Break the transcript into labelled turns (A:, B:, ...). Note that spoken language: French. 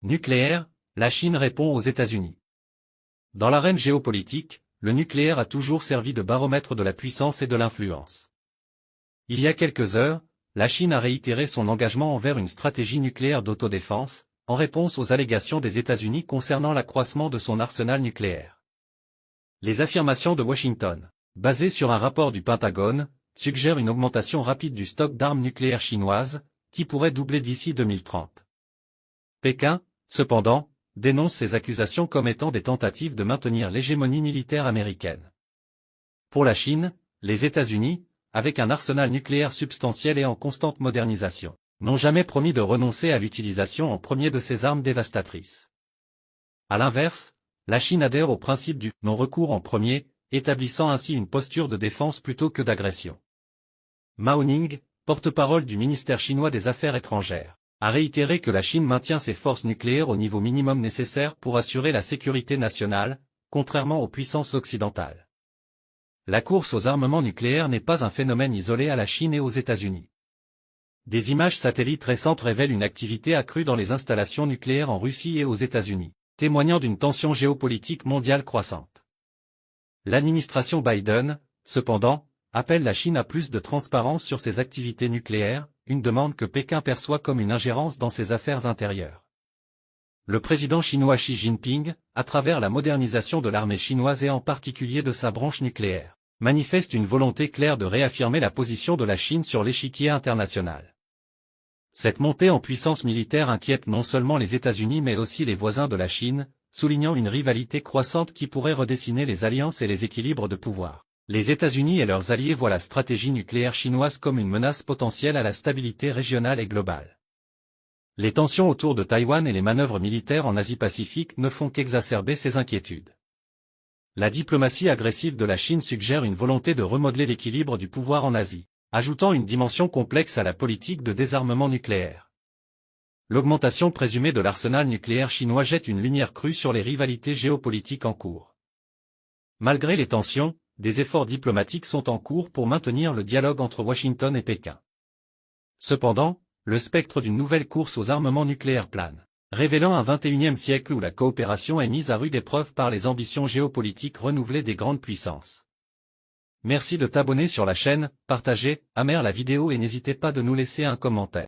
A: Nucléaire, la Chine répond aux États-Unis. Dans l'arène géopolitique, le nucléaire a toujours servi de baromètre de la puissance et de l'influence. Il y a quelques heures, la Chine a réitéré son engagement envers une stratégie nucléaire d'autodéfense, en réponse aux allégations des États-Unis concernant l'accroissement de son arsenal nucléaire. Les affirmations de Washington, basées sur un rapport du Pentagone, suggèrent une augmentation rapide du stock d'armes nucléaires chinoises, qui pourrait doubler d'ici 2030. Pékin, cependant, dénonce ces accusations comme étant des tentatives de maintenir l'hégémonie militaire américaine. Pour la Chine, les États-Unis, avec un arsenal nucléaire substantiel et en constante modernisation, n'ont jamais promis de renoncer à l'utilisation en premier de ces armes dévastatrices. À l'inverse, la Chine adhère au principe du non-recours en premier, établissant ainsi une posture de défense plutôt que d'agression. Mao Ning, porte-parole du ministère chinois des Affaires étrangères, a réitéré que la Chine maintient ses forces nucléaires au niveau minimum nécessaire pour assurer la sécurité nationale, contrairement aux puissances occidentales. La course aux armements nucléaires n'est pas un phénomène isolé à la Chine et aux États-Unis. Des images satellites récentes révèlent une activité accrue dans les installations nucléaires en Russie et aux États-Unis, témoignant d'une tension géopolitique mondiale croissante. L'administration Biden, cependant, appelle la Chine à plus de transparence sur ses activités nucléaires, une demande que Pékin perçoit comme une ingérence dans ses affaires intérieures. Le président chinois Xi Jinping, à travers la modernisation de l'armée chinoise et en particulier de sa branche nucléaire, manifeste une volonté claire de réaffirmer la position de la Chine sur l'échiquier international. Cette montée en puissance militaire inquiète non seulement les États-Unis mais aussi les voisins de la Chine, soulignant une rivalité croissante qui pourrait redessiner les alliances et les équilibres de pouvoir. Les États-Unis et leurs alliés voient la stratégie nucléaire chinoise comme une menace potentielle à la stabilité régionale et globale. Les tensions autour de Taïwan et les manœuvres militaires en Asie-Pacifique ne font qu'exacerber ces inquiétudes. La diplomatie agressive de la Chine suggère une volonté de remodeler l'équilibre du pouvoir en Asie, ajoutant une dimension complexe à la politique de désarmement nucléaire. L'augmentation présumée de l'arsenal nucléaire chinois jette une lumière crue sur les rivalités géopolitiques en cours. Malgré les tensions, des efforts diplomatiques sont en cours pour maintenir le dialogue entre Washington et Pékin. Cependant, le spectre d'une nouvelle course aux armements nucléaires plane, révélant un XXIe siècle où la coopération est mise à rude épreuve par les ambitions géopolitiques renouvelées des grandes puissances. Merci de t'abonner sur la chaîne, partagez, la vidéo et n'hésitez pas de nous laisser un commentaire.